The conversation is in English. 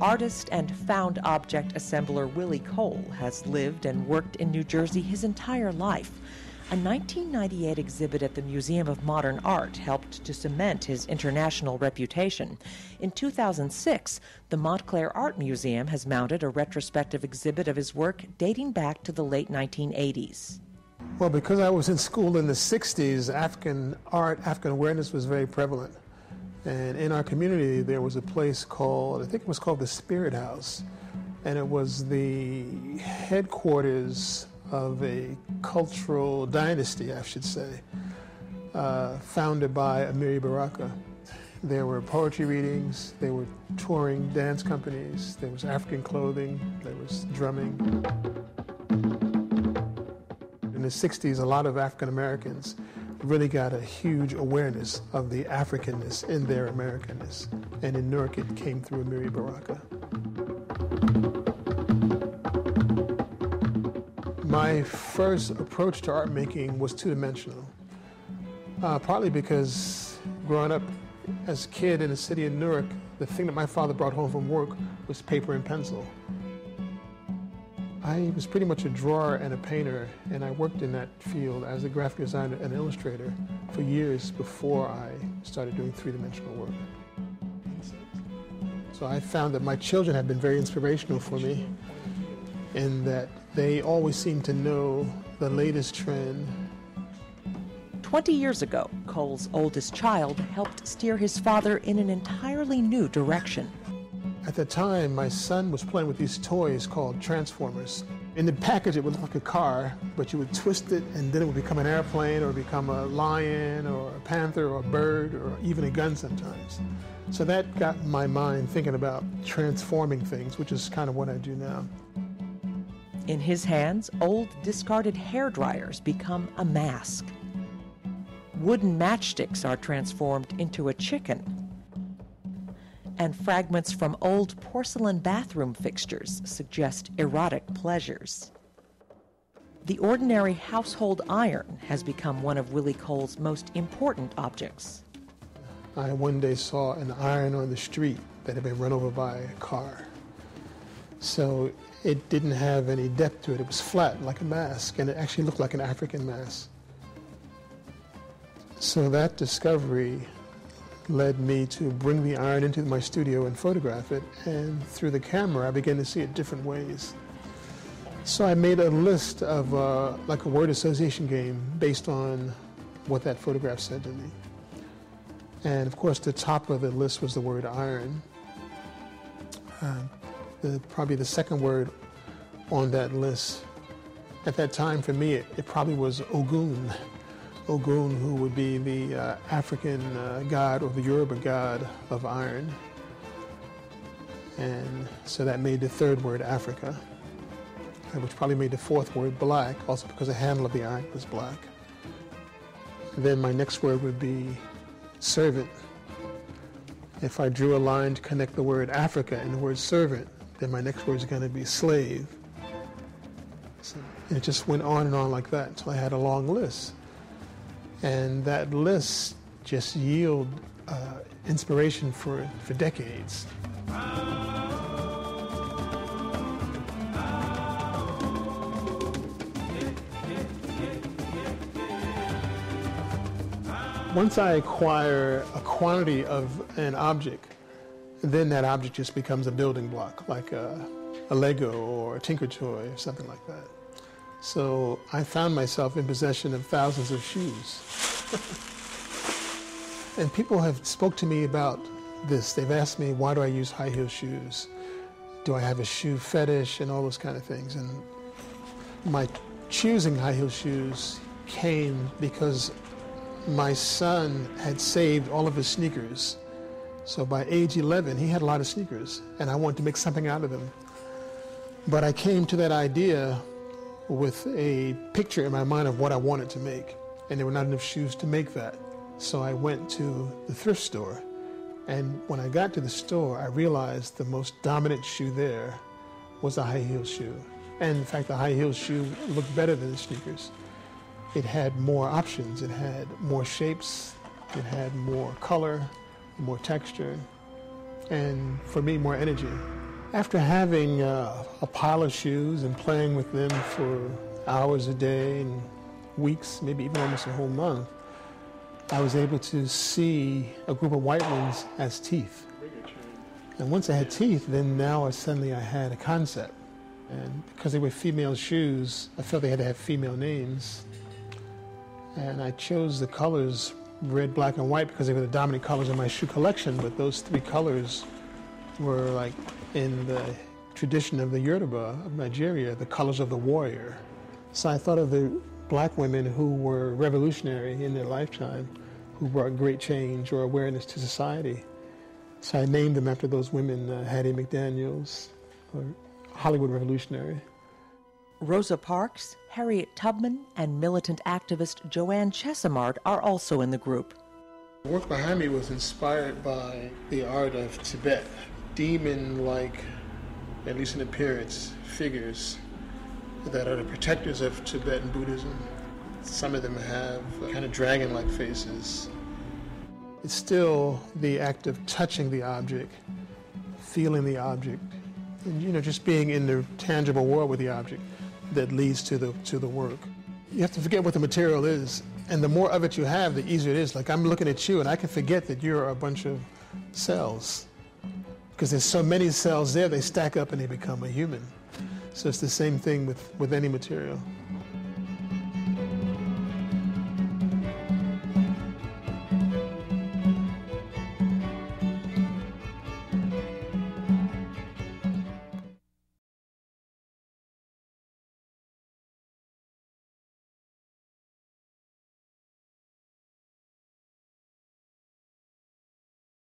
Artist and found object assembler Willie Cole has lived and worked in New Jersey his entire life. A 1998 exhibit at the Museum of Modern Art helped to cement his international reputation. In 2006, the Montclair Art Museum has mounted a retrospective exhibit of his work dating back to the late 1980s. Well, because I was in school in the 60s, African art, African awareness was very prevalent. And in our community, there was a place called, I think it was called the Spirit House. And it was the headquarters of a cultural dynasty, I should say, founded by Amiri Baraka. There were poetry readings, there were touring dance companies, there was African clothing, there was drumming. In the 60s, a lot of African Americans really got a huge awareness of the Africanness in their Americanness. And in Newark, it came through Amiri Baraka. My first approach to art making was two-dimensional, partly because growing up as a kid in the city of Newark, the thing that my father brought home from work was paper and pencil. I was pretty much a drawer and a painter, and I worked in that field as a graphic designer and illustrator for years before I started doing three-dimensional work. So I found that my children have been very inspirational for me in that they always seem to know the latest trend. 20 years ago, Cole's oldest child helped steer his father in an entirely new direction. At the time, my son was playing with these toys called Transformers. In the package, it would look like a car, but you would twist it, and then it would become an airplane, or become a lion, or a panther, or a bird, or even a gun sometimes. So that got my mind thinking about transforming things, which is kind of what I do now. In his hands, old discarded hair dryers become a mask. Wooden matchsticks are transformed into a chicken. And fragments from old porcelain bathroom fixtures suggest erotic pleasures. The ordinary household iron has become one of Willie Cole's most important objects. I one day saw an iron on the street that had been run over by a car. So it didn't have any depth to it. It was flat, like a mask, and it actually looked like an African mask. So that discovery led me to bring the iron into my studio and photograph it, and through the camera I began to see it different ways. So I made a list of like a word association game based on what that photograph said to me. And of course the top of the list was the word iron. Probably the second word on that list at that time for me, it probably was Ogun. Ogun, who would be the African god or the Yoruba god of iron. And so that made the third word Africa, which probably made the fourth word black, also because the handle of the iron was black. And then my next word would be servant. If I drew a line to connect the word Africa and the word servant, then my next word is going to be slave. So it just went on and on like that until I had a long list. And that list just yielded inspiration for decades. Once I acquire a quantity of an object, then that object just becomes a building block, like a Lego or a Tinker Toy or something like that. So I found myself in possession of thousands of shoes. And people have spoke to me about this. They've asked me, why do I use high heel shoes? Do I have a shoe fetish and all those kind of things? And my choosing high heel shoes came because my son had saved all of his sneakers. So by age 11, he had a lot of sneakers, and I wanted to make something out of them. But I came to that idea with a picture in my mind of what I wanted to make, and there were not enough shoes to make that. So I went to the thrift store, and when I got to the store, I realized the most dominant shoe there was a high heel shoe. And in fact, the high heel shoe looked better than the sneakers. It had more options, it had more shapes, it had more color, more texture, and for me, more energy. After having a pile of shoes and playing with them for hours a day and weeks, maybe even almost a whole month, I was able to see a group of white ones as teeth. And once I had teeth, then now suddenly I had a concept. And because they were female shoes, I felt they had to have female names. And I chose the colors red, black, and white because they were the dominant colors in my shoe collection, but those three colors were like in the tradition of the Yoruba of Nigeria, the colors of the warrior. So I thought of the black women who were revolutionary in their lifetime, who brought great change or awareness to society. So I named them after those women, Hattie McDaniels, or Hollywood revolutionary. Rosa Parks, Harriet Tubman, and militant activist Joanne Chesimard are also in the group. The work behind me was inspired by the art of Tibet. Demon-like, at least in appearance, figures that are the protectors of Tibetan Buddhism. Some of them have kind of dragon-like faces. It's still the act of touching the object, feeling the object, and just being in the tangible world with the object that leads to the work. You have to forget what the material is, and the more of it you have, the easier it is. Like I'm looking at you, and I can forget that you're a bunch of cells, because there's so many cells there, they stack up and they become a human. So it's the same thing with any material.